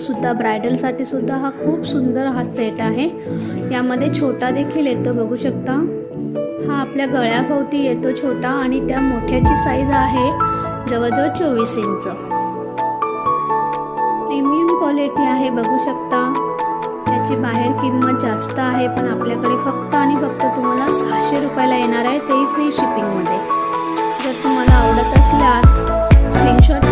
सुद्धा ब्रायडलसाठी सुद्धा हा खूप सुंदर हा सेट आहे। यामध्ये छोटा देखील येतो, बघू शकता। हा आपल्या गळ्याभोवती येतो छोटा आणि त्या मोठ्याची साईज आहे जवळजवळ 24 इंच। प्रीमियम क्वालिटी आहे, बघू शकता। याची बाहेर किंमत जास्त आहे, पण आपल्याकडे फक्त आणि फक्त तुम्हाला 600 रुपयाला येणार आहे, तेही फ्री शिपिंगमध्ये। जर तुम्हाला आवडत असल्यास स्क्रीनशॉट